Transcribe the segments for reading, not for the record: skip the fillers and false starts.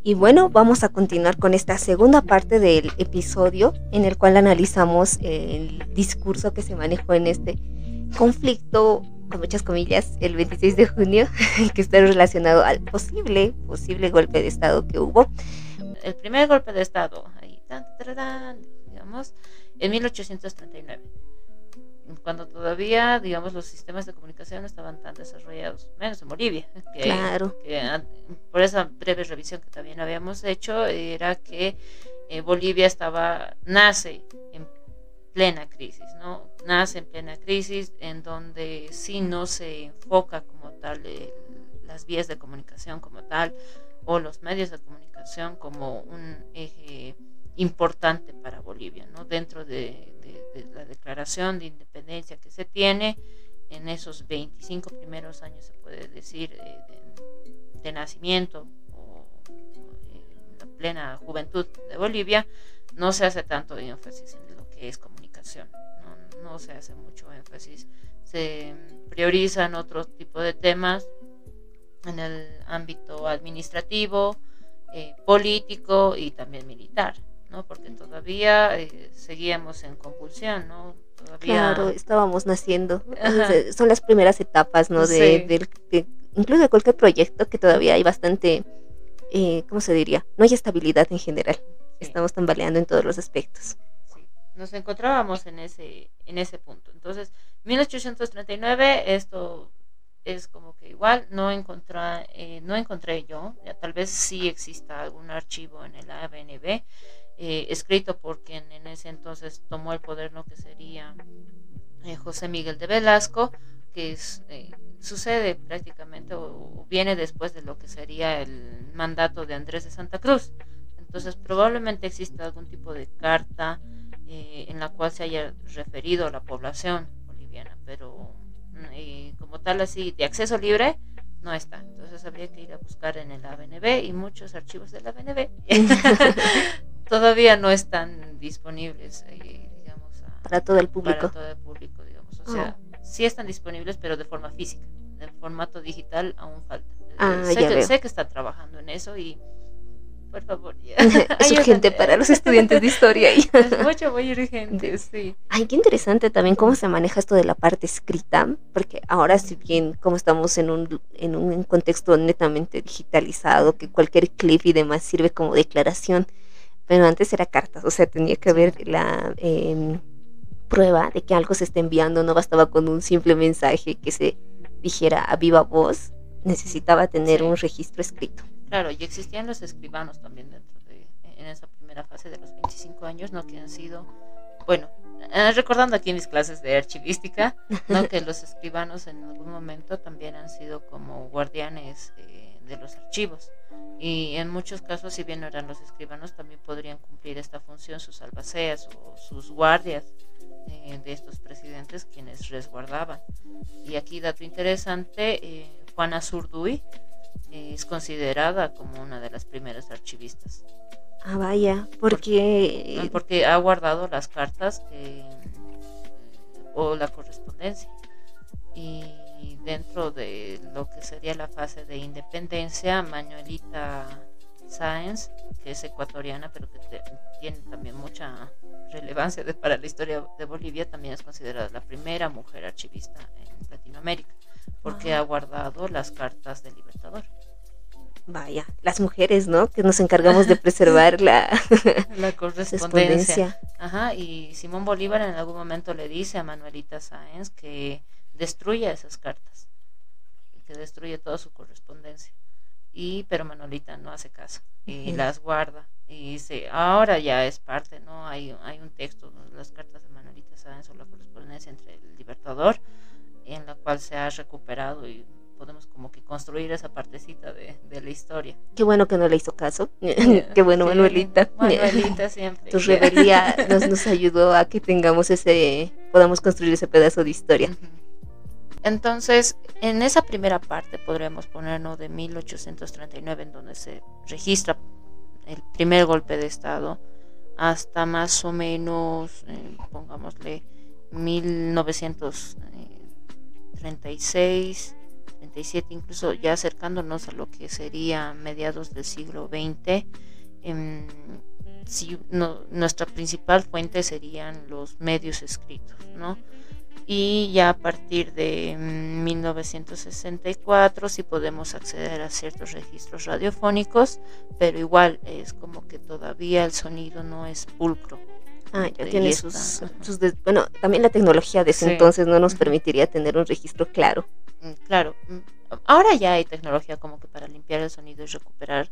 Y bueno, vamos a continuar con esta segunda parte del episodio en el cual analizamos el discurso que se manejó en este conflicto, con muchas comillas, el 26 de junio, que está relacionado al posible golpe de Estado que hubo. El primer golpe de Estado, ahí, digamos, en 1839, cuando todavía, digamos, los sistemas de comunicación no estaban tan desarrollados, menos en Bolivia, Claro. Por esa breve revisión que también habíamos hecho, era que Bolivia nace en plena crisis, ¿no? Nace en plena crisis, en donde sí no se enfoca como tal las vías de comunicación como tal, o los medios de comunicación como un eje importante para Bolivia, ¿no? Dentro de la declaración de independencia que se tiene en esos 25 primeros años, se puede decir, de nacimiento o la plena juventud de Bolivia, no se hace tanto énfasis en lo que es comunicación, no se hace mucho énfasis, se priorizan otro tipo de temas en el ámbito administrativo, político y también militar, ¿no? Porque todavía seguíamos en convulsión, ¿no? Claro, estábamos naciendo. Son las primeras etapas, ¿no? De incluso de cualquier proyecto, que todavía hay bastante, ¿cómo se diría? No hay estabilidad en general. Sí. Estamos tambaleando en todos los aspectos. Sí, nos encontrábamos en ese punto. Entonces, 1839, esto es como que igual no encontré yo, ya tal vez sí exista algún archivo en el ABNB, escrito por quien en ese entonces tomó el poder, ¿no? Que sería José Miguel de Velasco, que sucede prácticamente o viene después de lo que sería el mandato de Andrés de Santa Cruz. Entonces probablemente exista algún tipo de carta en la cual se haya referido a la población boliviana, pero como tal así de acceso libre no está. Entonces habría que ir a buscar en el ABNB, y muchos archivos del ABNB todavía no están disponibles, digamos, para todo el público. Digamos. O sea, sí están disponibles, pero de forma física. En formato digital aún falta. Sé que está trabajando en eso, y por favor, ya. Es urgente para los estudiantes de historia. Es muy urgente, sí. Ay, qué interesante también cómo se maneja esto de la parte escrita, porque ahora, si bien como estamos en un contexto netamente digitalizado, que cualquier clip y demás sirve como declaración, pero antes era cartas, o sea, tenía que haber la prueba de que algo se está enviando, no bastaba con un simple mensaje que se dijera a viva voz, necesitaba tener un registro escrito. Claro, y existían los escribanos también en esa primera fase de los 25 años, ¿no? Que han sido, bueno, recordando aquí mis clases de archivística, ¿no? Que los escribanos en algún momento también han sido como guardianes de los archivos, y en muchos casos, si bien no eran los escribanos, también podrían cumplir esta función sus albaceas o sus guardias de estos presidentes, quienes resguardaban. Y aquí, dato interesante, Juana Zurduy es considerada como una de las primeras archivistas. Ah, vaya, porque ha guardado las cartas o la correspondencia. Y dentro de lo que sería la fase de independencia, Manuelita Sáenz, que es ecuatoriana, pero que tiene también mucha relevancia para la historia de Bolivia, también es considerada la primera mujer archivista en Latinoamérica, porque ha guardado las cartas del Libertador. Vaya, las mujeres, ¿no? Que nos encargamos de preservar la correspondencia. Ajá, y Simón Bolívar en algún momento le dice a Manuelita Sáenz que destruya esas cartas, que destruye toda su correspondencia. Pero Manuelita no hace caso y las guarda, y dice, ahora ya es parte, ¿no? Hay un texto, las cartas de Manuelita Sáenz, o la correspondencia entre el Libertador, en la cual se ha recuperado, y podemos como que construir esa partecita de la historia. Qué bueno que no le hizo caso. Qué bueno, sí, Manuelita. Manuelita siempre. Tu rebeldía nos ayudó a que podamos construir ese pedazo de historia. Entonces, en esa primera parte podremos ponernos de 1839, en donde se registra el primer golpe de Estado, hasta más o menos, pongámosle, 1936, 37, incluso ya acercándonos a lo que sería mediados del siglo XX. Si nuestra principal fuente serían los medios escritos, ¿no? Y ya a partir de 1964 sí podemos acceder a ciertos registros radiofónicos, pero igual es como que todavía el sonido no es pulcro. Ya tiene bueno, también la tecnología de ese entonces no nos permitiría tener un registro claro. Claro, ahora ya hay tecnología como que para limpiar el sonido y recuperar,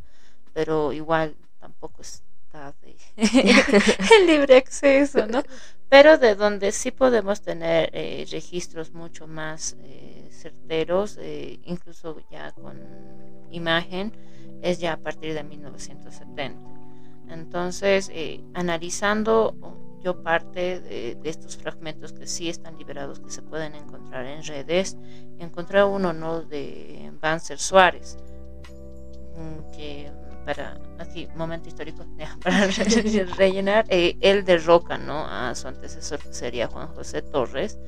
pero igual tampoco está de el libre acceso, ¿no? Pero de donde sí podemos tener registros mucho más certeros, incluso ya con imagen, es ya a partir de 1970. Entonces, analizando yo parte de estos fragmentos que sí están liberados, que se pueden encontrar en redes, encontré uno, ¿no?, de Banzer Suárez, que para, así, momento histórico, para rellenar, él derroca, ¿no?, a su antecesor, que sería Juan José Torres,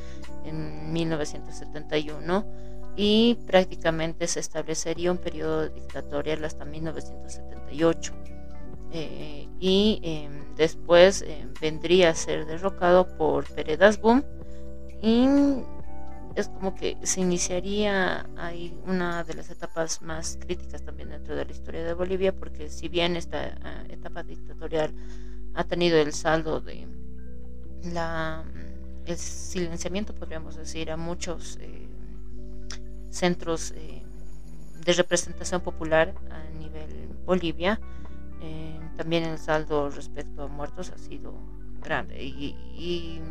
en 1971, y prácticamente se establecería un periodo dictatorial hasta 1978. Después vendría a ser derrocado por Peredas Boom, y es como que se iniciaría ahí una de las etapas más críticas también dentro de la historia de Bolivia, porque si bien esta etapa dictatorial ha tenido el saldo de el silenciamiento, podríamos decir, a muchos centros de representación popular a nivel Bolivia, también el saldo respecto a muertos ha sido grande, y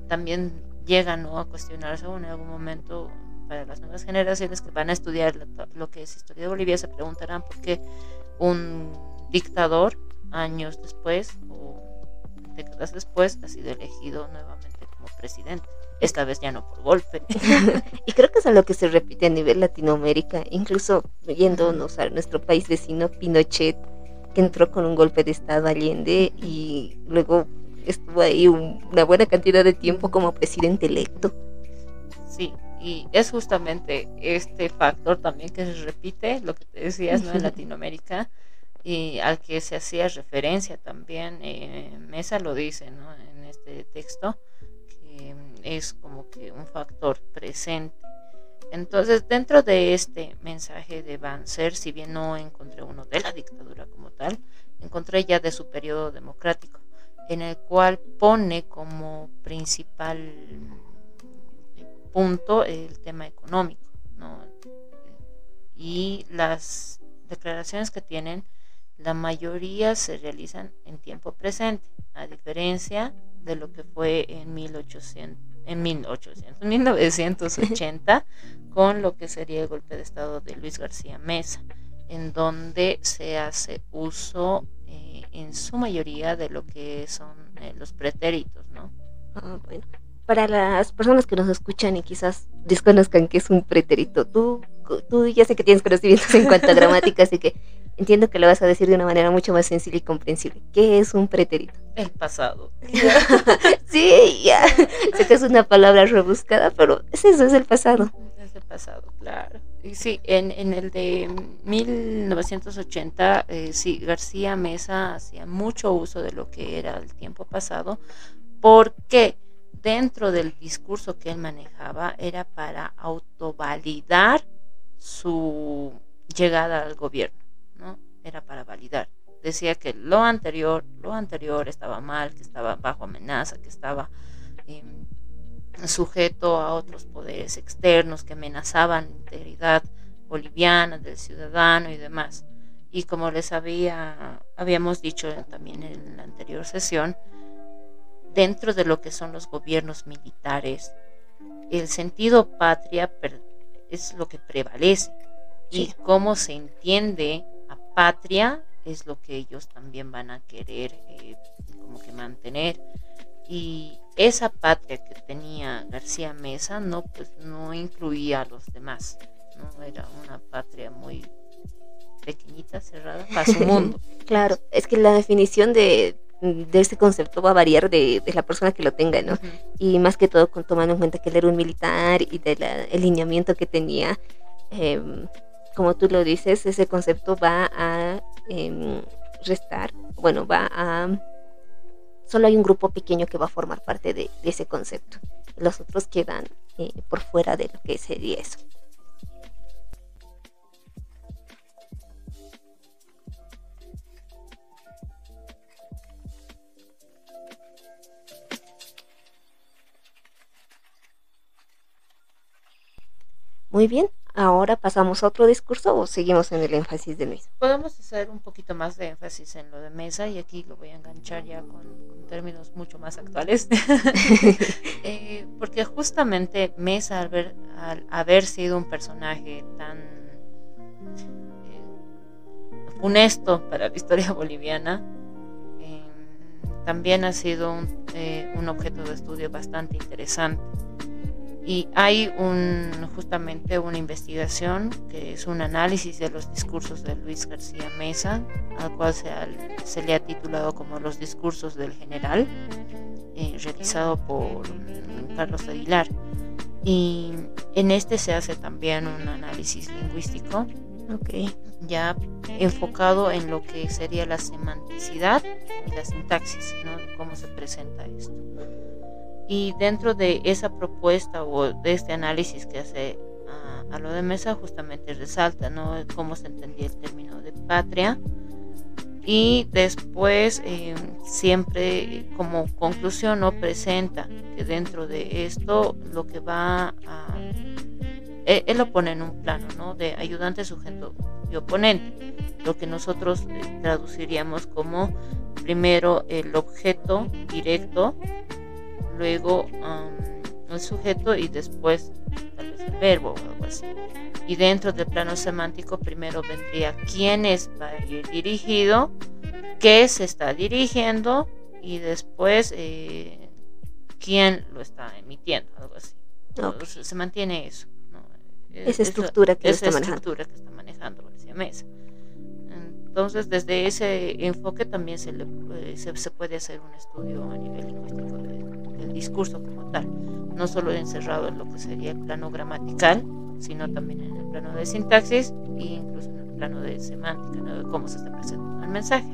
también llega, ¿no?, a cuestionarse en algún momento. Para las nuevas generaciones que van a estudiar lo que es historia de Bolivia, se preguntarán por qué un dictador años después o décadas después ha sido elegido nuevamente como presidente, esta vez ya no por golpe. Y creo que es algo que se repite a nivel Latinoamérica, incluso yéndonos a nuestro país vecino, Pinochet, que entró con un golpe de estado, Allende, y luego estuvo ahí una buena cantidad de tiempo como presidente electo. Sí, y es justamente este factor también que se repite, lo que te decías, ¿no?, en Latinoamérica, y al que se hacía referencia también. Mesa lo dice, ¿no?, en este texto, que es como que un factor presente. Entonces, dentro de este mensaje de Banzer, si bien no encontré uno de la dictadura como tal, encontré ya de su periodo democrático, en el cual pone como principal punto el tema económico, ¿no? Y las declaraciones que tienen, la mayoría se realizan en tiempo presente, a diferencia de lo que fue en 1980, con lo que sería el golpe de estado de Luis García Meza, en donde se hace uso en su mayoría de lo que son los pretéritos, ¿no? Bueno, para las personas que nos escuchan y quizás desconozcan qué es un pretérito, tú ya sé que tienes conocimientos en cuanto a gramática, así que entiendo que lo vas a decir de una manera mucho más sencilla y comprensible. ¿Qué es un pretérito? El pasado. Sí, ya. Sé que es una palabra rebuscada, pero es eso, es el pasado. Es el pasado, claro. Y sí, en el de 1980, sí, García Meza hacía mucho uso de lo que era el tiempo pasado, porque dentro del discurso que él manejaba era para autovalidar su llegada al gobierno, ¿no? Era para validar. Decía que lo anterior estaba mal, que estaba bajo amenaza, que estaba sujeto a otros poderes externos que amenazaban la integridad boliviana del ciudadano y demás. Y como les habíamos dicho también en la anterior sesión, dentro de lo que son los gobiernos militares, el sentido patria es lo que prevalece, y cómo se entiende a patria es lo que ellos también van a querer como que mantener. Y esa patria que tenía García Meza no incluía a los demás, no era una patria muy pequeñita, cerrada para su mundo. Claro, es que la definición de este concepto va a variar de la persona que lo tenga, ¿no? Uh-huh. Y más que todo tomando en cuenta que él era un militar y del alineamiento que tenía, como tú lo dices, ese concepto va a restar, bueno, solo hay un grupo pequeño que va a formar parte de ese concepto. Los otros quedan por fuera de lo que sería eso. Muy bien, ahora pasamos a otro discurso o seguimos en el énfasis de Mesa. Podemos hacer un poquito más de énfasis en lo de Mesa y aquí lo voy a enganchar ya con términos mucho más actuales. Porque justamente Mesa, al haber sido un personaje tan funesto para la historia boliviana, también ha sido un objeto de estudio bastante interesante. Y hay justamente una investigación que es un análisis de los discursos de Luis García Mesa, al cual se le ha titulado como Los discursos del general, realizado por Carlos Aguilar. Y en este se hace también un análisis lingüístico, ya enfocado en lo que sería la semanticidad y la sintaxis, ¿no? Cómo se presenta esto. Y dentro de esa propuesta o de este análisis que hace a lo de Mesa, justamente resalta, ¿no?, cómo se entendía el término de patria. Y después siempre como conclusión no presenta que dentro de esto lo que va a... Él lo pone en un plano, ¿no?, de ayudante, sujeto y oponente, lo que nosotros traduciríamos como primero el objeto directo, luego el sujeto y después tal vez el verbo o algo así. Y dentro del plano semántico primero vendría quién va a ir dirigido, qué se está dirigiendo y después quién lo está emitiendo, algo así. Entonces, se mantiene eso, ¿no? Esa estructura que está manejando García Mesa. Entonces, desde ese enfoque también se puede hacer un estudio a nivel lingüístico del discurso como tal, no solo encerrado en lo que sería el plano gramatical, sino también en el plano de sintaxis e incluso en el plano de semántica, ¿no?, de cómo se está presentando el mensaje.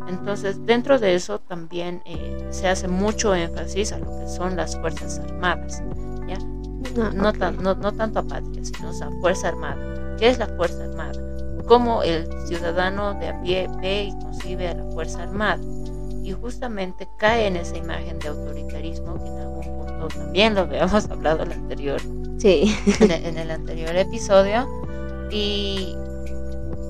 Entonces, dentro de eso también se hace mucho énfasis a lo que son las Fuerzas Armadas, ¿ya? No tanto a patria, sino a Fuerza Armada. ¿Qué es la Fuerza Armada? Cómo el ciudadano de a pie ve y concibe a la Fuerza Armada. Y justamente cae en esa imagen de autoritarismo que en algún punto también lo habíamos hablado en el anterior episodio, y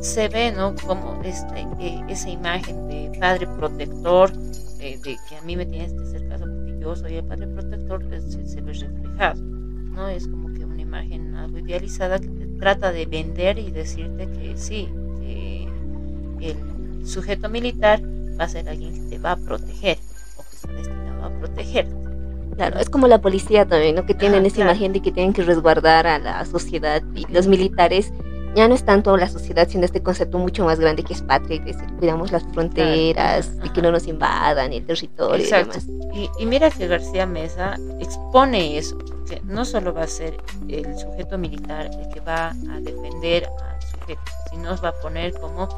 se ve, ¿no?, como esa imagen de padre protector, de que a mí me tienes que hacer caso porque yo soy el padre protector, se ve reflejado, ¿no? Es como que una imagen algo idealizada que te trata de vender y decirte que sí, que el sujeto militar va a ser alguien que te va a proteger o que está destinado a protegerte. Claro, es como la policía también, ¿no?, que tienen esa imagen de que tienen que resguardar a la sociedad, y los militares ya no es tanto la sociedad, sino este concepto mucho más grande que es patria, y decir, cuidamos las fronteras, y que no nos invadan el territorio. Exacto. Y demás. Y mira que García Mesa expone eso, porque no solo va a ser el sujeto militar el que va a defender al sujeto, sino va a poner como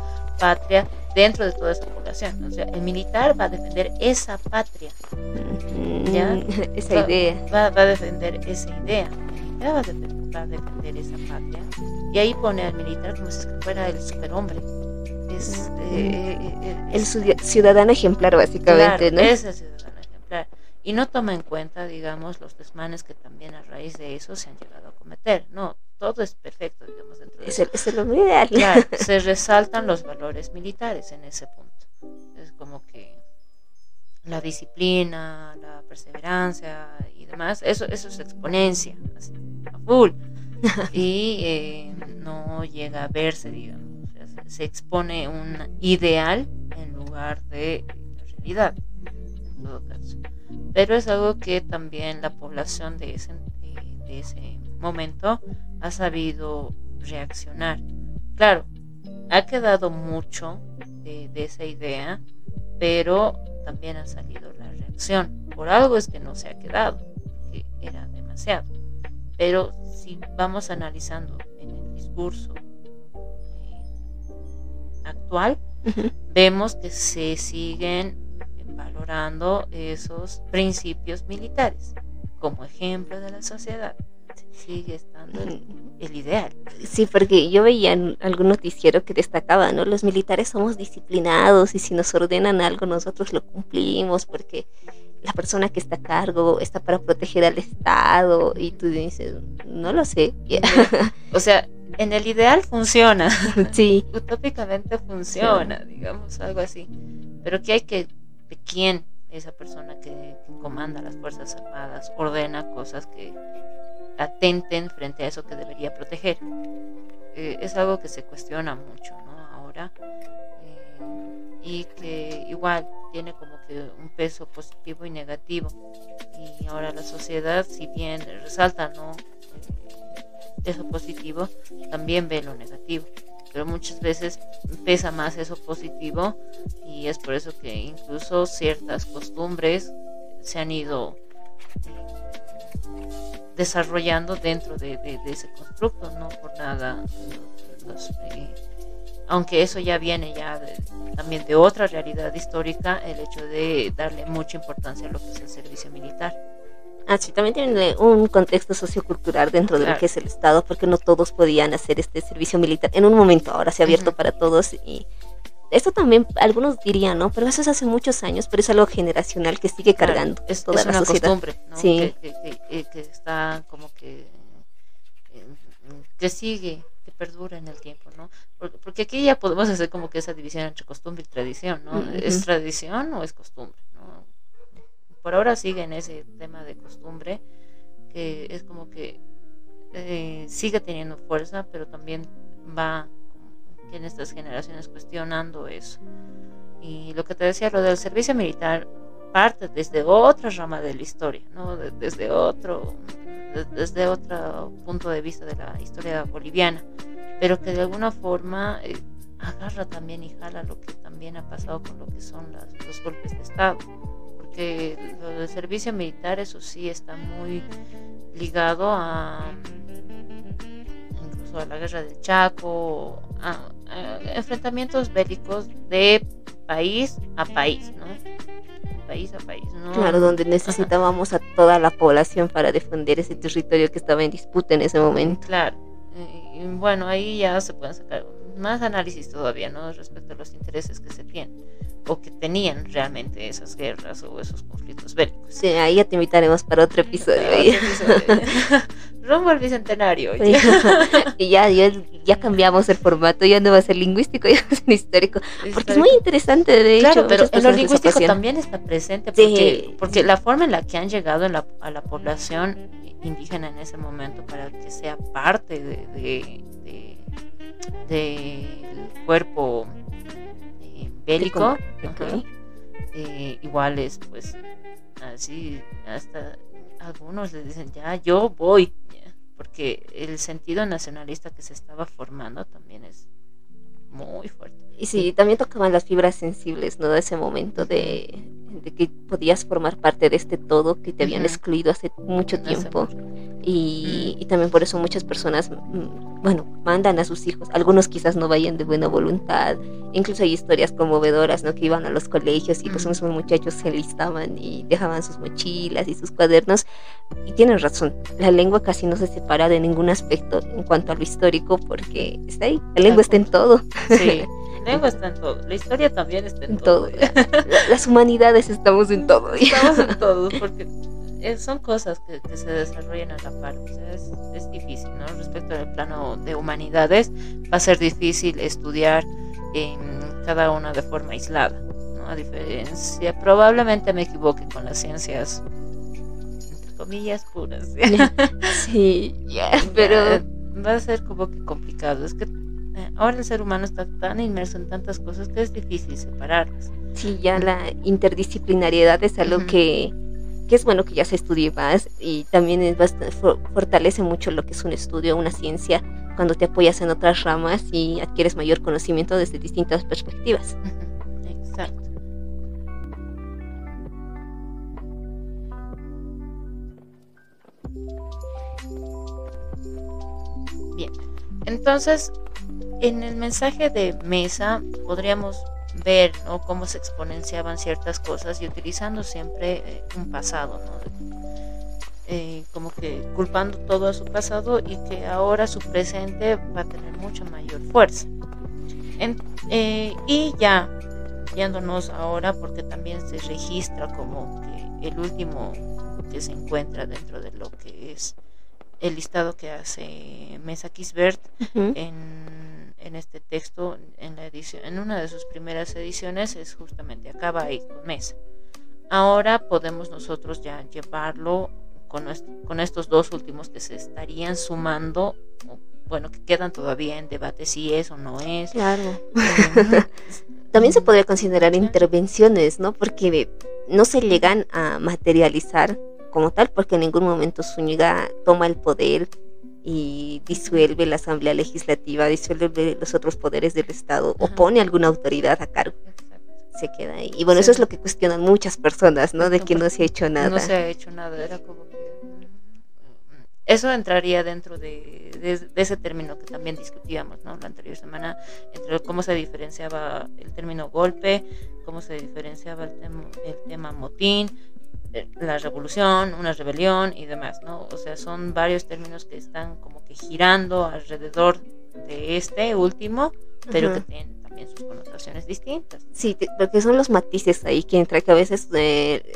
patria dentro de toda esa población. O sea, el militar va a defender esa patria, ¿ya? Esa idea. Va a defender esa idea. El militar va a defender esa patria. Y ahí pone al militar como si fuera el superhombre. Es el ciudadano ejemplar, básicamente, claro, ¿no? Es el ciudadano ejemplar. Y no toma en cuenta, digamos, los desmanes que también a raíz de eso se han llegado a cometer. No, todo es perfecto, digamos, dentro de eso. Es lo ideal. Claro, se resaltan los valores militares en ese punto. Es como que la disciplina, la perseverancia y demás, eso es exponencia, así, a full. Y no llega a verse, digamos. O sea, se expone un ideal en lugar de la realidad, en todo caso. Pero es algo que también la población de ese momento ha sabido reaccionar. Claro, ha quedado mucho de esa idea, pero también ha salido la reacción. Por algo es que no se ha quedado, porque era demasiado. Pero si vamos analizando en discurso actual, Ujú. vemos que se siguen valorando esos principios militares como ejemplo de la sociedad. Sigue estando el ideal. Sí, porque yo veía en algún noticiero que destacaba, ¿no? Los militares somos disciplinados y si nos ordenan algo nosotros lo cumplimos porque la persona que está a cargo está para proteger al Estado y tú dices, no lo sé. O sea, en el ideal funciona, Sí, utópicamente funciona, digamos, algo así. Pero ¿qué hay de quién esa persona que comanda las Fuerzas Armadas ordena cosas que atenten frente a eso que debería proteger? Es algo que se cuestiona mucho, ¿no? Ahora, y que igual tiene como que un peso positivo y negativo. Y ahora la sociedad, si bien resalta, ¿no?, eso positivo, también ve lo negativo. Pero muchas veces pesa más eso positivo y es por eso que incluso ciertas costumbres se han ido desarrollando dentro de ese constructo, no por nada aunque eso ya viene también de otra realidad histórica, el hecho de darle mucha importancia a lo que es el servicio militar. así también tiene un contexto sociocultural dentro de lo Claro. que es el Estado, porque no todos podían hacer este servicio militar en un momento, ahora se ha abierto Ujú. para todos y esto también algunos dirían, ¿no? Pero eso es hace muchos años, pero es algo generacional que sigue Claro, cargando es toda la una sociedad. costumbre, ¿no? Sí. Que está como que sigue, que perdura en el tiempo, ¿no? Porque aquí ya podemos hacer como que esa división entre costumbre y tradición, ¿no? ¿Es Ujú. tradición o es costumbre, ¿no? Por ahora sigue en ese tema de costumbre, que es como que sigue teniendo fuerza, pero también va como que en estas generaciones cuestionando eso. Y lo que te decía, lo del servicio militar parte desde otra rama de la historia, ¿no? Desde otro punto de vista de la historia boliviana, pero que de alguna forma agarra también y jala lo que también ha pasado con lo que son los golpes de Estado, porque lo del servicio militar, eso sí, está muy ligado incluso a la guerra del Chaco, a enfrentamientos bélicos de país a país, ¿no? País a país, ¿no? Claro, donde Ajá. necesitábamos a toda la población para defender ese territorio que estaba en disputa en ese momento. Claro. Y bueno, ahí ya se pueden sacar más análisis todavía, ¿no? Respecto a los intereses que se tienen o que tenían realmente esas guerras o esos conflictos bélicos. Sí, ahí ya te invitaremos para otro episodio. Rumbo al bicentenario. Y ya cambiamos el formato, ya no va a ser lingüístico, ya va a ser histórico. Porque es muy interesante, de claro, hecho. pero en lo les lingüístico apasiona. también está presente, Sí. porque la forma en la que han llegado a la población indígena en ese momento para que sea parte del cuerpo bélico, Ok. igual es pues así, hasta algunos le dicen ya yo voy, ya, porque el sentido nacionalista que se estaba formando también es muy fuerte. Y sí, también tocaban las fibras sensibles, ¿no? De ese momento de que podías formar parte de este todo que te habían excluido hace mucho tiempo. Y también por eso muchas personas, bueno, mandan a sus hijos. Algunos quizás no vayan de buena voluntad. Incluso hay historias conmovedoras, ¿no? Que iban a los colegios y los mismos muchachos se enlistaban y dejaban sus mochilas y sus cuadernos. Y tienen razón, la lengua casi no se separa de ningún aspecto en cuanto a lo histórico porque está ahí, la lengua está en todo. Sí, la lengua está en todo, la historia también está en todo. Las humanidades estamos en todo. Estamos en todo, porque son cosas que se desarrollan a la par. O sea, es difícil, ¿no? Respecto al plano de humanidades, va a ser difícil estudiar en cada una de forma aislada, ¿no? A diferencia, probablemente me equivoque con las ciencias, entre comillas, puras. Sí, pero va a ser como que complicado. Es que ahora el ser humano está tan inmerso en tantas cosas que es difícil separarlas. Sí, ya la interdisciplinariedad es algo que es bueno que ya se estudie más y también es bastante, fortalece mucho lo que es un estudio, una ciencia, cuando te apoyas en otras ramas y adquieres mayor conocimiento desde distintas perspectivas. Exacto. Bien, Entonces, en el mensaje de Mesa podríamos ver, ¿no?, cómo se exponenciaban ciertas cosas y utilizando siempre un pasado, ¿no? Como que culpando todo a su pasado y que ahora su presente va a tener mucha mayor fuerza. Y ya yéndonos ahora, porque también se registra como que el último que se encuentra dentro de lo que es el listado que hace Mesa Kisbert en este texto, en la edición, en una de sus primeras ediciones, es justamente acaba ahí con Mesa. Ahora podemos nosotros ya llevarlo con estos dos últimos que se estarían sumando, bueno, que quedan todavía en debate si es o no es. Claro. También se podría considerar intervenciones, ¿no? Porque no se llegan a materializar como tal, porque en ningún momento Zúñiga toma el poder y disuelve la Asamblea Legislativa, disuelve los otros poderes del Estado o pone alguna autoridad a cargo. Se queda ahí. Y bueno, eso es lo que cuestionan muchas personas, ¿no? De que no se ha hecho nada. No se ha hecho nada, era como que... Eso entraría dentro de ese término que también discutíamos, ¿no?, la anterior semana, entre cómo se diferenciaba el término golpe, cómo se diferenciaba el tema motín, la revolución, una rebelión y demás, ¿no? O sea, son varios términos que están como que girando alrededor de este último, pero que tienen también sus connotaciones distintas. Sí, porque son los matices ahí que entra, que a veces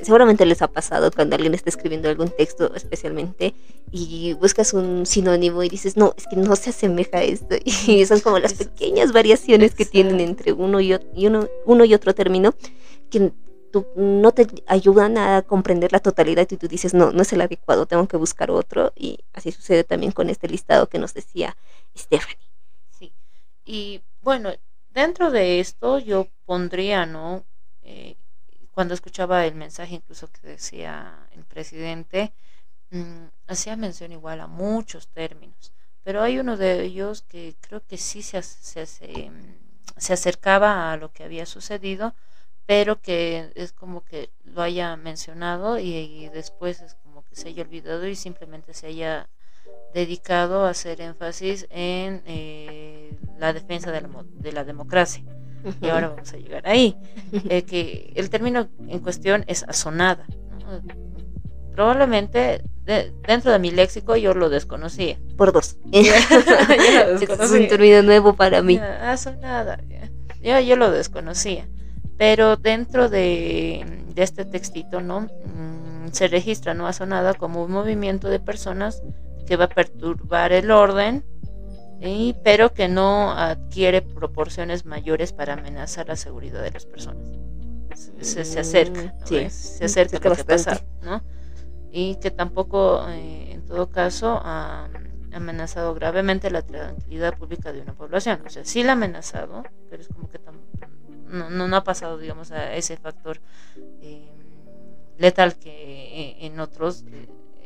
seguramente les ha pasado cuando alguien está escribiendo algún texto especialmente y buscas un sinónimo y dices, no, es que no se asemeja a esto, y son como las pequeñas variaciones que tienen entre uno y otro término que no te ayudan a comprender la totalidad y tú dices, no es el adecuado, tengo que buscar otro, y así sucede también con este listado que nos decía Stephanie. Sí, y bueno, dentro de esto yo pondría, ¿no? Cuando escuchaba el mensaje incluso que decía el presidente, hacía mención igual a muchos términos, pero hay uno de ellos que creo que sí se acercaba a lo que había sucedido, pero que es como que lo haya mencionado y después es como que se haya olvidado y simplemente se haya dedicado a hacer énfasis en la defensa de la democracia. Y ahora vamos a llegar ahí. Que el término en cuestión es asonada, ¿no? Probablemente dentro de mi léxico yo lo desconocía. Por dos. Es un término nuevo para mí. Asonada. Yo lo desconocía. Pero dentro de este textito, ¿no? Se registra, ¿no?, asonada como un movimiento de personas que va a perturbar el orden, pero que no adquiere proporciones mayores para amenazar la seguridad de las personas. Se acerca, ¿no? Sí, se acerca a lo que pasa, ¿no? Y que tampoco, en todo caso, ha amenazado gravemente la tranquilidad pública de una población. O sea, sí la ha amenazado, pero es como que no ha pasado, digamos, a ese factor letal que en otros...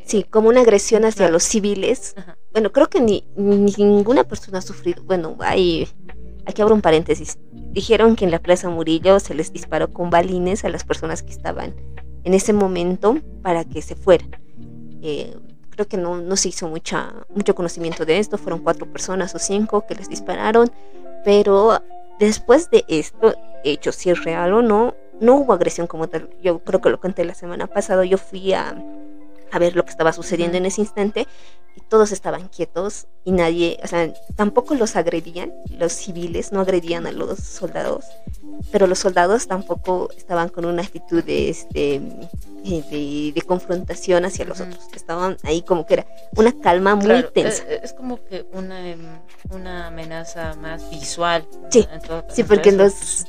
Sí, como una agresión hacia los civiles. Ajá. Bueno, creo que ninguna persona ha sufrido. Bueno, aquí abro un paréntesis. Dijeron que en la Plaza Murillo se les disparó con balines a las personas que estaban en ese momento para que se fueran. Creo que no se hizo mucho conocimiento de esto. Fueron 4 personas o 5 que les dispararon. Pero después de esto, hecho, si es real o no hubo agresión como tal. Yo creo que lo conté la semana pasada. Yo fui a ver lo que estaba sucediendo en ese instante y todos estaban quietos y nadie, o sea, tampoco los agredían, los civiles no agredían a los soldados, pero los soldados tampoco estaban con una actitud de confrontación hacia los otros, estaban ahí como que era una calma muy tensa. Es como que una amenaza más visual. Sí, sí, porque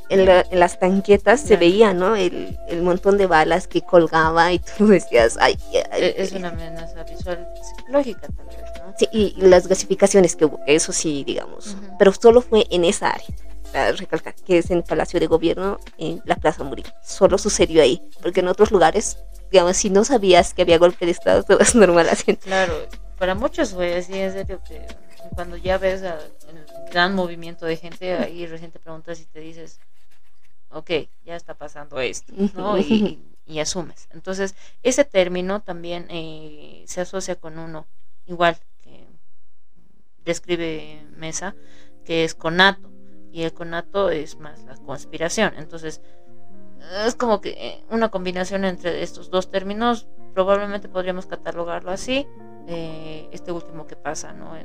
en las tanquetas se veía, ¿no?, el montón de balas que colgaba y tú decías, ay, es una amenaza visual psicológica tal vez, ¿no? Sí, y las gasificaciones que hubo, eso sí, digamos, pero solo fue en esa área, para recalcar, que es en Palacio de Gobierno, en la Plaza Murillo, solo sucedió ahí, porque en otros lugares, digamos, si no sabías que había golpe de estado, todo es normal así. Claro, para muchos fue así, en serio, que cuando ya ves el gran movimiento de gente, ahí recién te preguntas y te dices, ok, ya está pasando esto, ¿no? Y asumes. Entonces, ese término también se asocia con uno igual, que describe Mesa, que es conato, y el conato es más la conspiración. Entonces, es como que una combinación entre estos dos términos, probablemente podríamos catalogarlo así, este último que pasa, ¿no?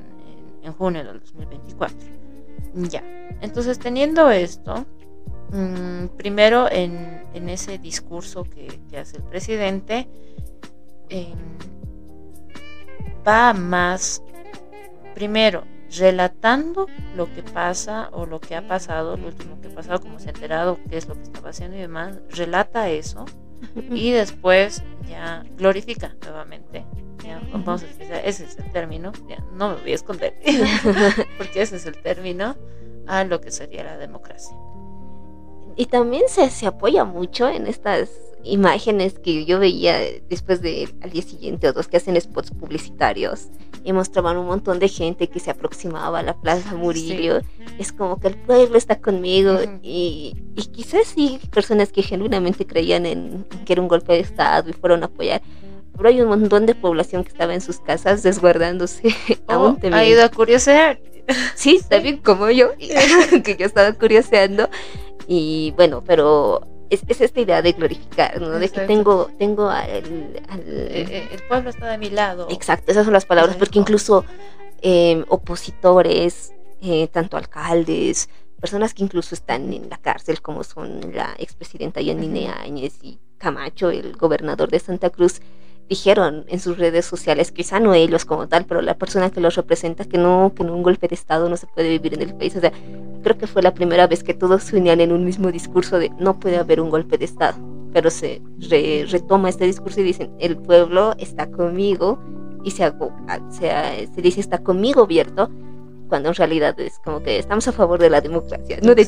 en junio del 2024. Ya, entonces teniendo esto, primero en ese discurso que hace el presidente, va más, primero, relatando lo que pasa o lo que ha pasado, lo último que ha pasado, como se ha enterado, qué es lo que estaba haciendo y demás, relata eso y después ya glorifica nuevamente. Ya, vamos a decir, ese es el término, ya, no me voy a esconder, porque ese es el término a lo que sería la democracia. Y también se apoya mucho en estas imágenes que yo veía después al día siguiente o dos, que hacen spots publicitarios y mostraban un montón de gente que se aproximaba a la Plaza Murillo. Sí. Es como que el pueblo está conmigo. Uh-huh. y quizás sí, personas que genuinamente creían en que era un golpe de estado y fueron a apoyar, pero hay un montón de población que estaba en sus casas desguardándose. Aún ha ido a curiosear. Sí, también como yo, que yo estaba curioseando. Y bueno, pero es esta idea de glorificar, ¿no? De que tengo el pueblo está de mi lado. Exacto, esas son las palabras, porque incluso opositores, tanto alcaldes, personas que incluso están en la cárcel, como son la expresidenta Yanine Áñez y Camacho, el gobernador de Santa Cruz, dijeron en sus redes sociales, quizá no ellos como tal, pero la persona que los representa, que un golpe de estado no se puede vivir en el país. O sea, creo que fue la primera vez que todos se unían en un mismo discurso de no puede haber un golpe de estado, pero se retoma este discurso y dicen, el pueblo está conmigo, y se dice está con mi gobierno, cuando en realidad es como que estamos a favor de la democracia, no de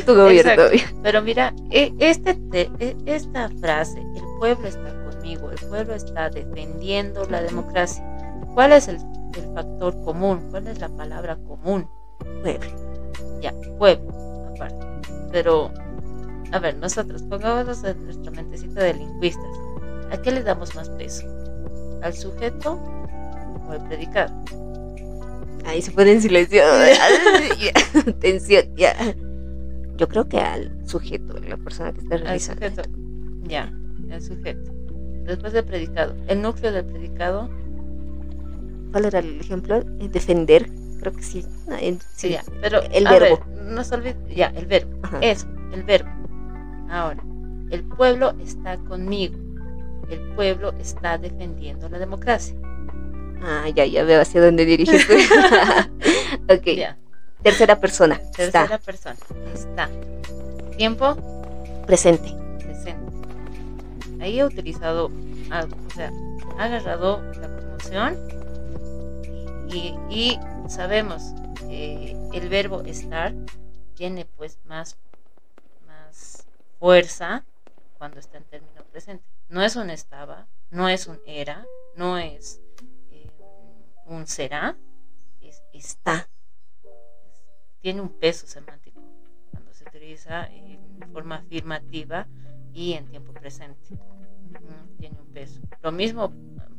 tu gobierno. Exacto. Pero mira, esta frase, el pueblo está conmigo, el pueblo está defendiendo la democracia, ¿cuál es el factor común? ¿Cuál es la palabra común? Pueblo. Ya, pueblo, aparte. Pero, a ver, nosotros pongámonos en nuestra mentecita de lingüistas. ¿A qué le damos más peso? ¿Al sujeto o al predicado? Ahí se pone en silencio. Tensión, ya. Yo creo que al sujeto, la persona que está realizando. Al sujeto, ya, el sujeto. Después del predicado. El núcleo del predicado. ¿Cuál era el ejemplo? Defender. Creo que sí. Sí, ya, pero el verbo. Ver, no se olvide, ya, el verbo. Ajá. Eso, el verbo. Ahora, el pueblo está conmigo. El pueblo está defendiendo la democracia. Ya veo hacia dónde diriges. Ok. Ya. Tercera persona. Tercera persona. Está. Tiempo. Presente. Ahí he utilizado algo, o sea, ha agarrado la promoción y sabemos que el verbo estar tiene pues más fuerza cuando está en término presente. No es un estaba, no es un era, no es un será, es está. Tiene un peso semántico cuando se utiliza en forma afirmativa y en tiempo presente. Tiene un peso. Lo mismo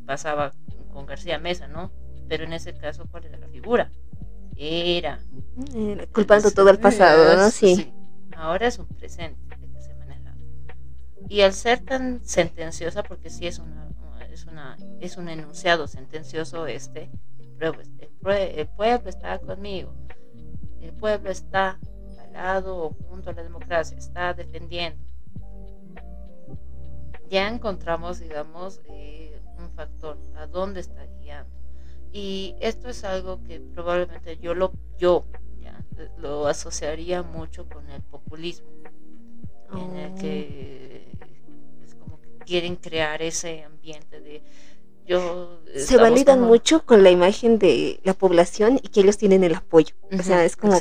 pasaba con García Mesa, ¿no? Pero en ese caso, ¿cuál era la figura? Era. Culpando todo el pasado, ¿no? Sí. Ahora es un presente de que se maneja. Y al ser tan sentenciosa, porque sí es un enunciado sentencioso el pueblo está conmigo. El pueblo está al lado o junto a la democracia, está defendiendo. Ya encontramos, digamos, un factor, a dónde está guiando. Y esto es algo que probablemente yo lo asociaría mucho con el populismo, en el que es como que quieren crear ese ambiente de se validan mucho con la imagen de la población y que ellos tienen el apoyo. O sea, es como,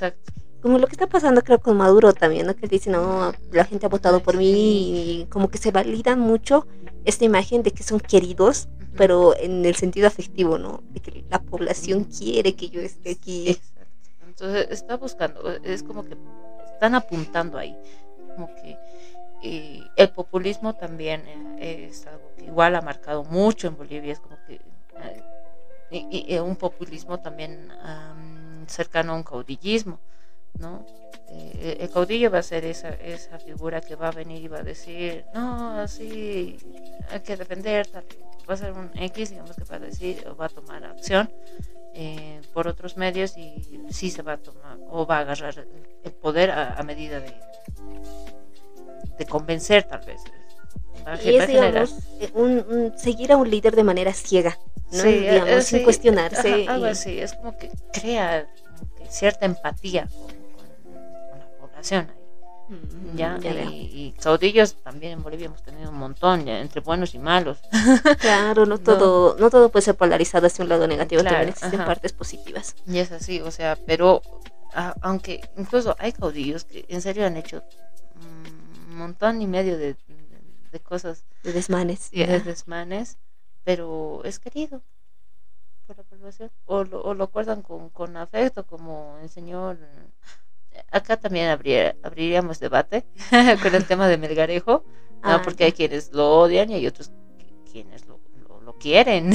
como lo que está pasando creo con Maduro también, ¿no? Que él dice, no, la gente ha votado por mí, y como que se validan mucho esta imagen de que son queridos, pero en el sentido afectivo, ¿no? De que la población quiere que yo esté aquí. Exacto. Entonces está buscando, es como que están apuntando ahí, como que el populismo también es algo que igual ha marcado mucho en Bolivia. Es como que y un populismo también cercano a un caudillismo, ¿no? El caudillo va a ser esa figura que va a venir y va a decir, no, sí, hay que defender, tal. Va a ser un X, digamos, que va a decir o va a tomar acción por otros medios y sí se va a tomar o va a agarrar el poder a medida de convencer, tal vez. Y es, digamos, seguir a un líder de manera ciega, ¿no? Sí, digamos, sin cuestionarse. Algo así, es como que crea como que cierta empatía con la población ahí. ¿Ya? Y caudillos también en Bolivia hemos tenido un montón, ya, entre buenos y malos. Claro, no todo puede ser polarizado hacia un lado negativo, claro, también existen partes positivas. Y es así, o sea, pero aunque incluso hay caudillos que en serio han hecho un montón y medio de cosas, de desmanes, de desmanes, pero es querido por la población, o lo acuerdan con afecto, como el señor. Acá también abriríamos debate con el tema de Melgarejo, ¿no? Porque hay quienes lo odian y hay otros quienes lo quieren.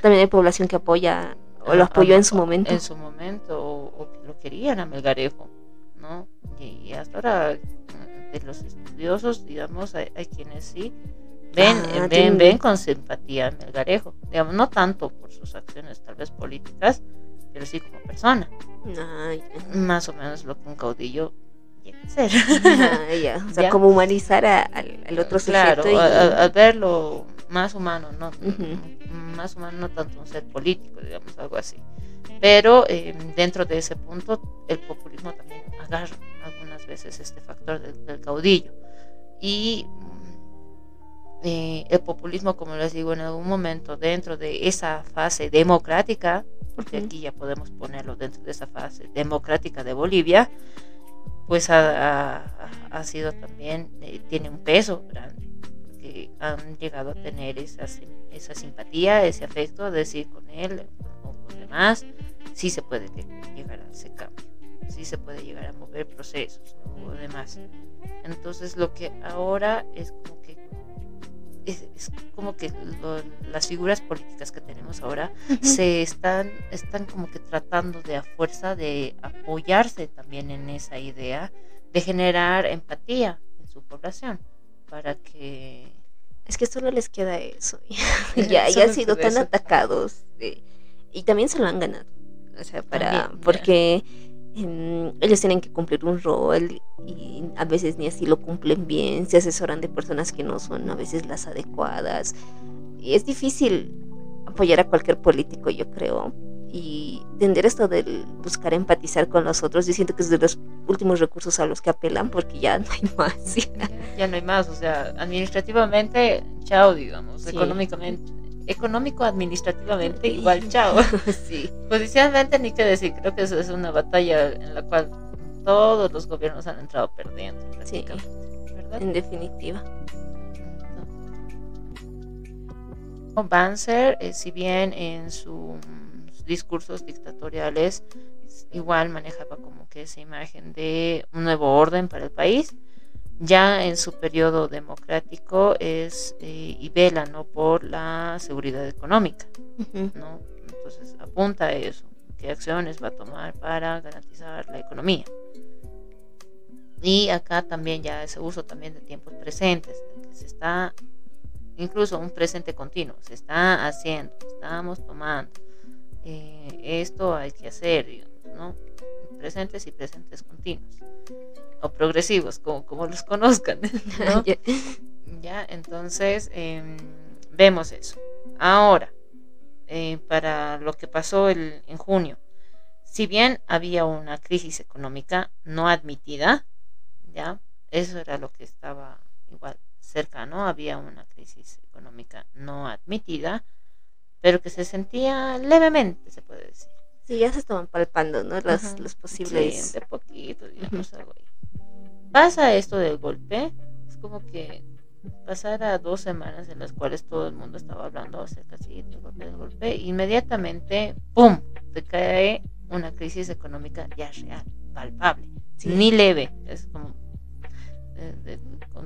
También hay población que apoya o lo apoyó en su momento. En su momento, o que lo querían a Melgarejo, ¿no? Y hasta ahora, de los estudiosos, digamos, hay quienes sí ven con simpatía a Melgarejo, digamos, no tanto por sus acciones tal vez políticas, pero sí como persona. Más o menos lo que un caudillo llega a ser. O sea, como humanizar al otro sujeto. Claro, al verlo más humano, ¿no? Más humano, no tanto un ser político, digamos, algo así. Pero dentro de ese punto, el populismo también agarra algunas veces este factor del caudillo. Y el populismo, como les digo, en algún momento dentro de esa fase democrática, porque aquí ya podemos ponerlo dentro de esa fase democrática de Bolivia, pues ha sido también, tiene un peso grande, porque han llegado a tener esa simpatía, ese afecto, a decir con él o con demás, sí se puede llegar a ese cambio, sí se puede llegar a mover procesos o demás. Entonces lo que ahora es como que es como que las figuras políticas que tenemos ahora se están como que tratando de a fuerza de apoyarse también en esa idea de generar empatía en su población para que es que solo les queda eso ya han sido tan atacados y también se lo han ganado, o sea, porque ellos tienen que cumplir un rol y a veces ni así lo cumplen bien, se asesoran de personas que no son a veces las adecuadas y es difícil apoyar a cualquier político, yo creo, y tender esto de buscar empatizar con los otros. Yo siento que es de los últimos recursos a los que apelan porque ya no hay más. Ya no hay más, o sea, administrativamente, chao, digamos, sí. Económico-administrativamente igual, chao. Sí. Posicionalmente ni qué decir, creo que eso es una batalla en la cual todos los gobiernos han entrado perdiendo, prácticamente, sí, ¿verdad? En definitiva. Banzer, si bien en sus discursos dictatoriales igual manejaba como que esa imagen de un nuevo orden para el país, ya en su periodo democrático y vela, ¿no?, por la seguridad económica, ¿no? Entonces apunta a eso, qué acciones va a tomar para garantizar la economía. Y acá también ya ese uso también de tiempos presentes, que se está, incluso un presente continuo, se está haciendo, estamos tomando, esto hay que hacer, digamos, ¿no? Presentes y presentes continuos o progresivos, como los conozcan, ¿no? Ya, entonces vemos eso. Ahora, para lo que pasó en junio, si bien había una crisis económica no admitida, ya, eso era lo que estaba igual cercano, había una crisis económica no admitida, pero que se sentía levemente, se puede decir. Sí, ya se estaban palpando, ¿no? Los posibles. Sí, de poquito, digamos, algo ahí. Pasa esto del golpe, es como que pasara 2 semanas en las cuales todo el mundo estaba hablando acerca del golpe, inmediatamente, ¡pum!, te cae una crisis económica ya real, palpable, sí. Ni leve, es como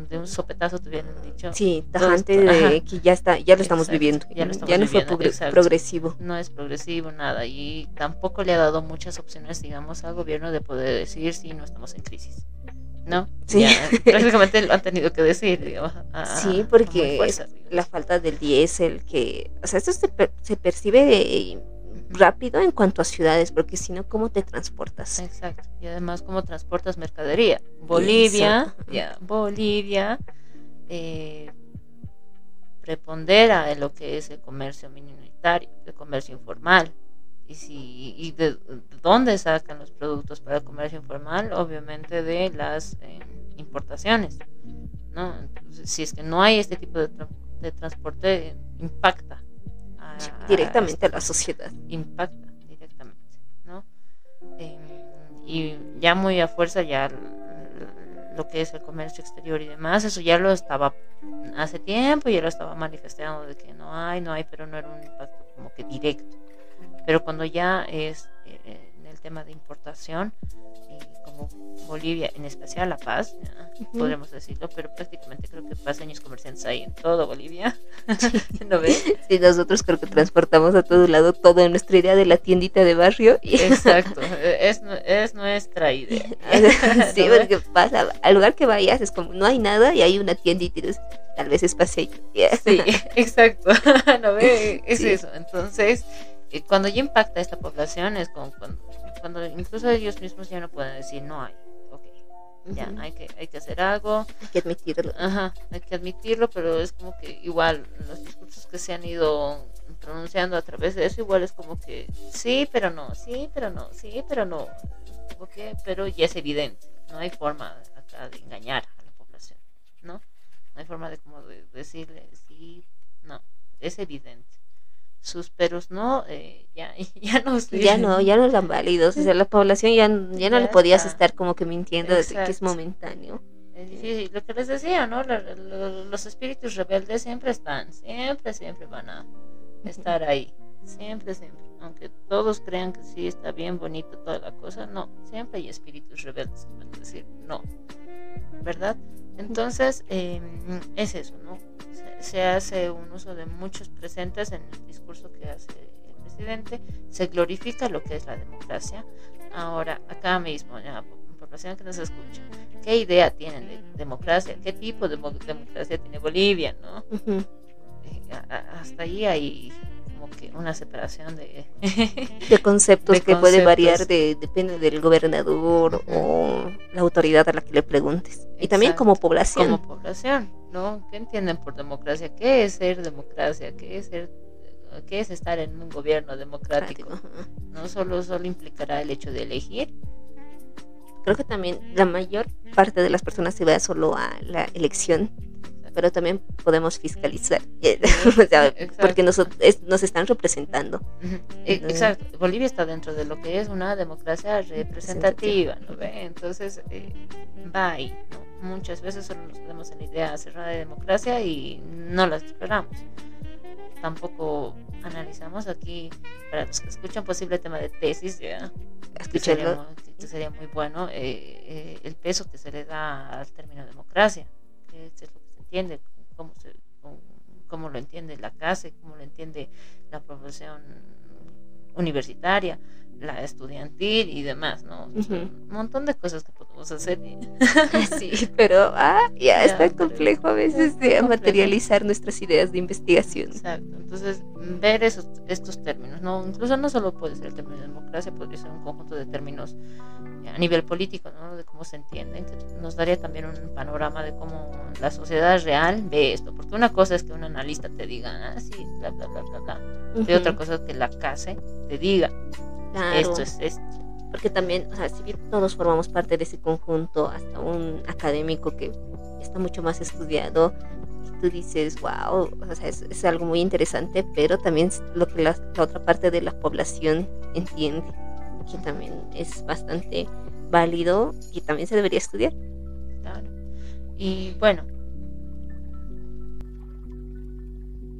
de un sopetazo te hubieran dicho. Sí, tajante de que ya lo estamos viviendo. Ya lo estamos Ya no fue viviendo, progresivo. No es progresivo, nada. Y tampoco le ha dado muchas opciones, digamos, al gobierno de poder decir si no estamos en crisis. ¿No? Sí. Ya, prácticamente lo han tenido que decir, digamos. Sí, porque fuerza, la falta del diésel, que, o sea, esto se percibe rápido en cuanto a ciudades, porque si no, ¿cómo te transportas? Exacto. Y además, ¿cómo transportas mercadería? Bolivia, Bolivia prepondera en lo que es el comercio minoritario, el comercio informal. Y de dónde sacan los productos para el comercio informal, obviamente de las importaciones, ¿no? Entonces, si es que no hay este tipo de transporte, impacta directamente a la sociedad. Impacta directamente, ¿no? Y ya muy a fuerza ya lo que es el comercio exterior y demás, eso ya lo estaba hace tiempo, ya lo estaba manifestando de que no hay, pero no era un impacto como que directo. Pero cuando ya es en el tema de importación, como Bolivia, en especial La Paz, podremos decirlo, pero prácticamente creo que paseños comerciantes hay en toda Bolivia. ¿No ves? Sí, nosotros creo que transportamos a todo lado toda nuestra idea de la tiendita de barrio. Exacto, es nuestra idea. Sí, ¿no? Porque pasa, al lugar que vayas es como no hay nada y hay una tiendita y dices, tal vez es paseño. Sí, exacto. ¿No ves? Es sí. Eso. Entonces, cuando ya impacta a esta población es como cuando incluso ellos mismos ya no pueden decir no hay, ya hay que hacer algo, hay que admitirlo. Hay que admitirlo, pero es como que igual los discursos que se han ido pronunciando a través de eso igual es como que sí pero no, pero ya es evidente, no hay forma acá de engañar a la población, no hay forma de como de decirle sí, no, es evidente. Sus peros no, ya no eran válidos, o sea, la población ya no le podías estar como que mintiendo de que es momentáneo. Es difícil, lo que les decía, ¿no? Los espíritus rebeldes siempre van a estar ahí, siempre, aunque todos crean que sí está bien bonito toda la cosa, no, siempre hay espíritus rebeldes que van a decir no, ¿verdad? Entonces, es eso, ¿no? Se hace un uso de muchos presentes en el discurso que hace el presidente, se glorifica lo que es la democracia. Ahora, acá mismo, la población que nos escucha, ¿qué idea tienen de democracia? ¿Qué tipo de democracia tiene Bolivia, no? Hasta ahí hay como que una separación de conceptos que puede variar, depende del gobernador o la autoridad a la que le preguntes. Exacto. Y también como población. Como población, ¿no? ¿Qué entienden por democracia? ¿Qué es ser democracia? ¿Qué es estar en un gobierno democrático? No solo implicará el hecho de elegir. Creo que también la mayor parte de las personas se va solo a la elección, pero también podemos fiscalizar, o sea, porque nos están representando. Exacto, Bolivia está dentro de lo que es una democracia representativa, ¿no ve? Entonces va ahí, ¿no? Muchas veces solo nos quedamos en la idea cerrada de democracia y no la exploramos. Tampoco analizamos aquí, para los que escuchan posible tema de tesis, ya que sería muy bueno, el peso que se le da al término democracia, que es lo que se entiende, cómo lo entiende la CASE, cómo lo entiende la profesión universitaria, la estudiantil y demás, ¿no? Un montón de cosas que podemos hacer. Sí, pero ya está complejo a veces de materializar nuestras ideas de investigación. Exacto, entonces ver estos términos, ¿no? Incluso no solo puede ser el término de democracia, podría ser un conjunto de términos a nivel político, ¿no? De cómo se entienden, que nos daría también un panorama de cómo la sociedad real ve esto, porque una cosa es que un analista te diga, sí, bla, bla, bla, bla, bla, y otra cosa es que la CASE te diga, claro, esto es esto. Porque también, o sea, si bien todos formamos parte de ese conjunto, hasta un académico que está mucho más estudiado, y tú dices, wow, o sea, es algo muy interesante, pero también lo que la otra parte de la población entiende, que también es bastante válido y también se debería estudiar. Claro. Y bueno,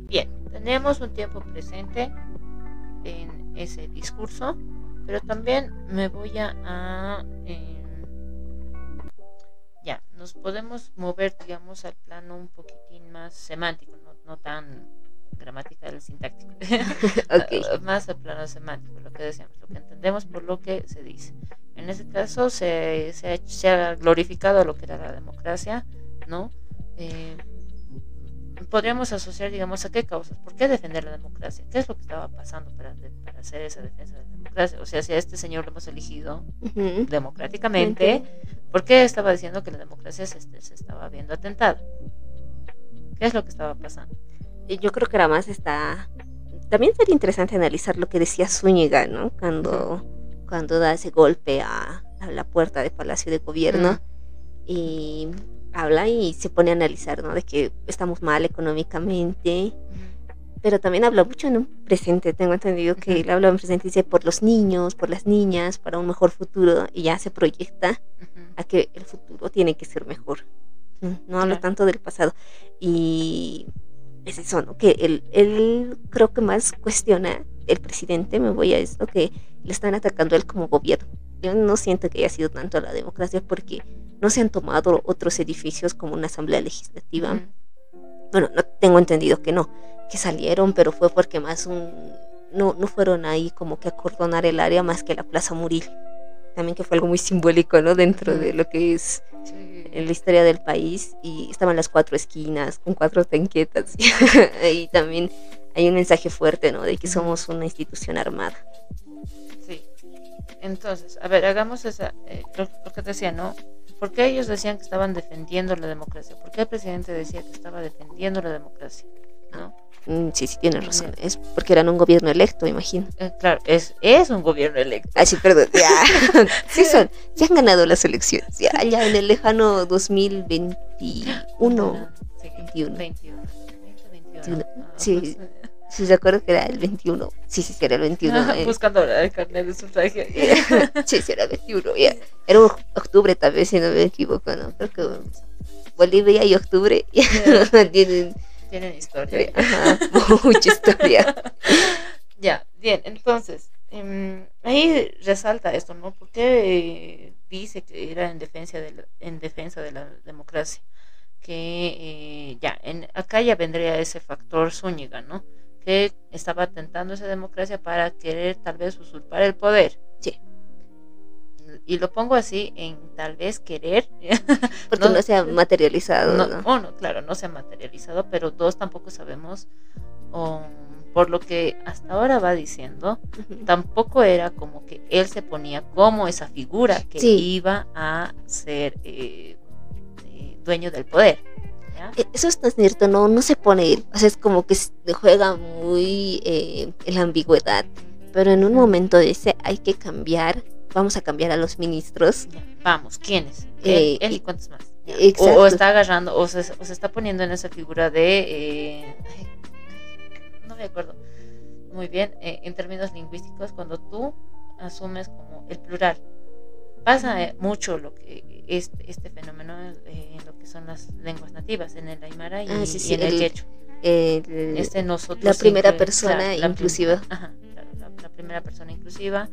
bien, tenemos un tiempo presente en ese discurso, pero también me voy nos podemos mover, digamos, al plano un poquitín más semántico, no tan gramatical, sintáctico, Okay. más al plano semántico, lo que decíamos, lo que entendemos por lo que se dice. En ese caso se ha glorificado lo que era la democracia, ¿no? Podríamos asociar, digamos, a qué causas, por qué defender la democracia, qué es lo que estaba pasando para hacer esa defensa de la democracia. O sea, si a este señor lo hemos elegido democráticamente, ¿por qué estaba diciendo que la democracia se estaba viendo atentada? ¿Qué es lo que estaba pasando? Yo creo que era más también sería interesante analizar lo que decía Zúñiga, ¿no? Cuando da ese golpe a la puerta del Palacio de Gobierno y habla y se pone a analizar, ¿no? De que estamos mal económicamente, pero también habla mucho en un presente. Tengo entendido que él habla en presente y dice por los niños, por las niñas, para un mejor futuro, y ya se proyecta a que el futuro tiene que ser mejor. No habla tanto del pasado. Y es eso, ¿no? Que él creo que más cuestiona el presidente, me voy a esto, que le están atacando a él como gobierno. Yo no siento que haya sido tanto la democracia porque no se han tomado otros edificios como una asamblea legislativa. Bueno, no tengo entendido que salieron, pero fue porque más no fueron ahí como que a acordonar el área más que la Plaza Muril. También que fue algo muy simbólico, ¿no? Dentro de lo que es la historia del país, y estaban las 4 esquinas con 4 tanquetas. Y también hay un mensaje fuerte, ¿no? De que somos una institución armada. Sí. Entonces, a ver, hagamos lo que te decía, ¿no? ¿Por qué ellos decían que estaban defendiendo la democracia? ¿Por qué el presidente decía que estaba defendiendo la democracia? ¿No? Sí, tienes razón. Es porque eran un gobierno electo, imagino. Claro, es un gobierno electo. Sí, perdón. Sí han ganado las elecciones. Ya en el lejano 2021. Sí, 21. Sí. Sí, recuerdo que era el 21. Sí, era el 21. Buscando el carnet de sufragio. Sí, era el 21. Yeah. Era octubre, tal vez, si no me equivoco, ¿no? Creo que Bolivia y octubre tienen historia. Ajá, mucha historia. Ya, bien, entonces, ahí resalta esto, ¿no? Porque dice que era en defensa de la democracia. Que acá ya vendría ese factor Zúñiga, ¿no? Que estaba tentando esa democracia para querer tal vez usurpar el poder. Sí. Y lo pongo así, en tal vez querer. Porque no se ha materializado. No, claro, no se ha materializado, pero todos tampoco sabemos, por lo que hasta ahora va diciendo, tampoco era como que él se ponía como esa figura que iba a ser dueño del poder. ¿Ya? Eso está cierto, no se pone él. O sea, es como que juega muy en la ambigüedad, pero en un momento dice hay que cambiar. Vamos a cambiar a los ministros. Ya, vamos, ¿quiénes? Él y cuántos más. O está agarrando, o se está poniendo en esa figura de... no me acuerdo muy bien, en términos lingüísticos, cuando tú asumes como el plural. Pasa mucho lo que este fenómeno en lo que son las lenguas nativas, en el aymara y en el quechua. Nosotros la primera persona inclusiva. Claro, la primera persona inclusiva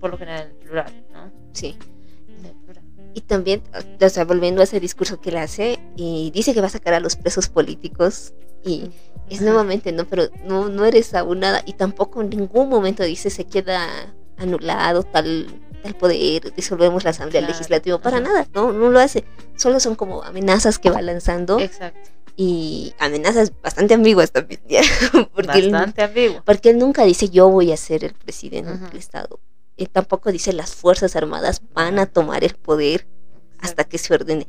por lo general el plural, ¿no? Sí. Del plural. Y también, o sea, volviendo a ese discurso que él hace, y dice que va a sacar a los presos políticos, y es nuevamente, ¿no? Pero no eres aunada, y tampoco en ningún momento dice se queda anulado tal poder, disolvemos la asamblea legislativa, para nada, no lo hace, solo son como amenazas que va lanzando. Exacto. Y amenazas bastante ambiguas también, ¿ya? Ambiguas. Porque él nunca dice yo voy a ser el presidente del Estado. Él tampoco dice las Fuerzas Armadas van a tomar el poder hasta que se ordene.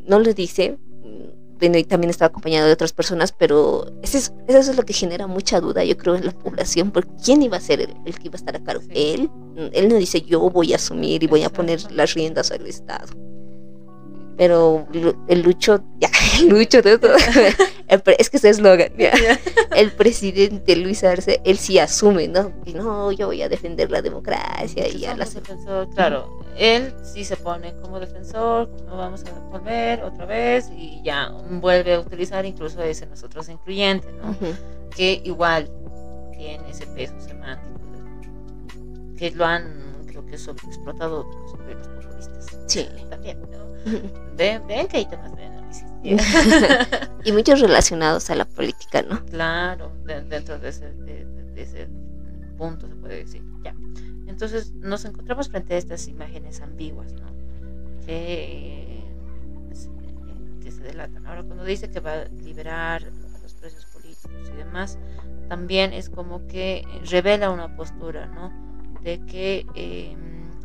No lo dice, bueno, y también estaba acompañado de otras personas, pero eso es lo que genera mucha duda, yo creo, en la población, porque ¿quién iba a ser el que iba a estar a cargo? Sí. Él no dice yo voy a asumir y voy a poner las riendas al Estado. Pero el Lucho de todo. Es que ese eslogan, el presidente Luis Arce, él sí asume, ¿no? Y no, yo voy a defender la democracia y a la defensor, claro, él sí se pone como defensor, como vamos a volver otra vez y ya vuelve a utilizar incluso ese nosotros incluyente, ¿no? Que igual tiene ese peso semántico que lo que es sobreexplotado sobre los populistas. Sí. También, ¿no? Ven que hay temas de análisis. Y muchos relacionados a la política, ¿no? Claro, dentro de ese punto se puede decir. Ya. Entonces nos encontramos frente a estas imágenes ambiguas, ¿no? Que se delatan. Ahora, cuando dice que va a liberar a los presos políticos y demás, también es como que revela una postura, ¿no? De que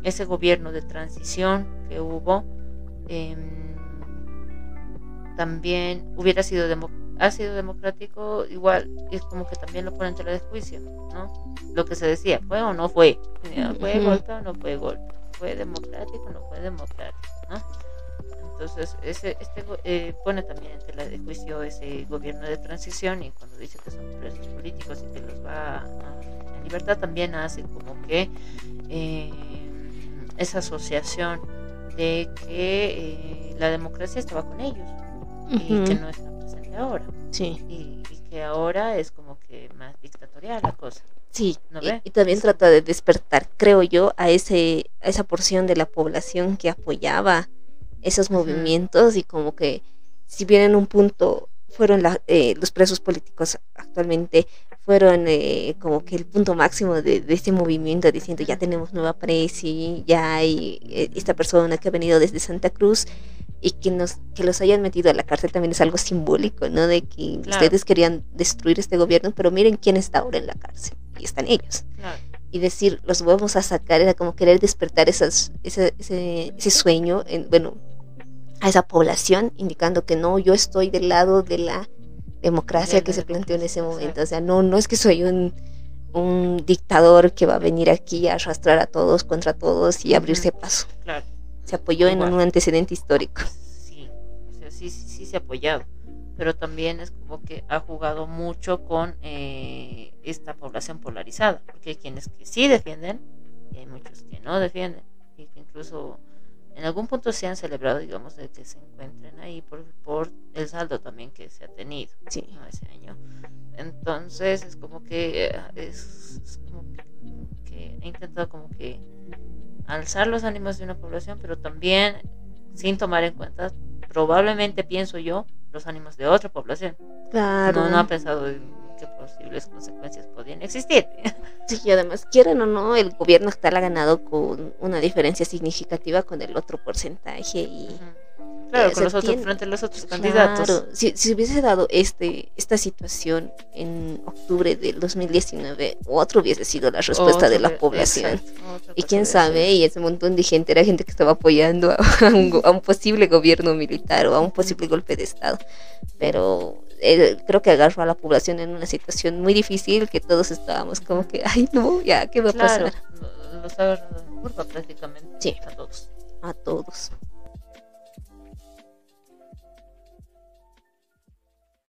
ese gobierno de transición que hubo también hubiera sido ha sido democrático, igual es como que también lo pone en tela de juicio, ¿no? Lo que se decía, ¿fue o no fue? ¿Fue golpe o no fue golpe? ¿Fue democrático o no fue democrático? ¿No? Entonces, pone también en tela de juicio ese gobierno de transición, y cuando dice que son presos políticos y que los va en libertad, también hace como que esa asociación de que la democracia estaba con ellos y que no está presente ahora. Sí. Y que ahora es como que más dictatorial la cosa. Sí, ¿No y también trata de despertar, creo yo, a esa porción de la población que apoyaba esos movimientos, y como que si bien en un punto fueron los presos políticos actualmente fueron como que el punto máximo de ese movimiento, diciendo ya tenemos nueva presi, ya hay esta persona que ha venido desde Santa Cruz, y que los hayan metido a la cárcel también es algo simbólico, ¿no? De que ustedes querían destruir este gobierno, pero miren quién está ahora en la cárcel, y están ellos. Y decir, los vamos a sacar, era como querer despertar ese sueño, a esa población, indicando que no, yo estoy del lado de la democracia que se planteó en ese momento. O sea, no es que soy un dictador que va a venir aquí a arrastrar a todos contra todos y abrirse paso. Claro. Se apoyó en un antecedente histórico. Sí, o sea, sí se ha apoyado, pero también es como que ha jugado mucho con esta población polarizada, porque hay quienes que sí defienden y hay muchos que no defienden, y que incluso en algún punto se han celebrado, digamos, de que se encuentren ahí por el saldo también que se ha tenido, sí, ¿no? Ese año. Entonces es como que que he intentado como que alzar los ánimos de una población, pero también sin tomar en cuenta, probablemente pienso yo, los ánimos de otra población. Claro. No ha pensado en qué posibles consecuencias podían existir. Sí, y además, quieran o no, el gobierno actual ha ganado con una diferencia significativa con el otro porcentaje. Y claro, con los otros, frente a los otros candidatos. Claro, si hubiese dado esta situación en octubre del 2019, otro hubiese sido la respuesta de la población. Exacto, y quién sabe, y ese montón de gente era gente que estaba apoyando a un posible gobierno militar o a un posible golpe de Estado. Pero creo que agarró a la población en una situación muy difícil, que todos estábamos como que, ay no, ya, ¿qué va a pasar? Los ha agarrado en curva prácticamente. Sí, a todos. A todos.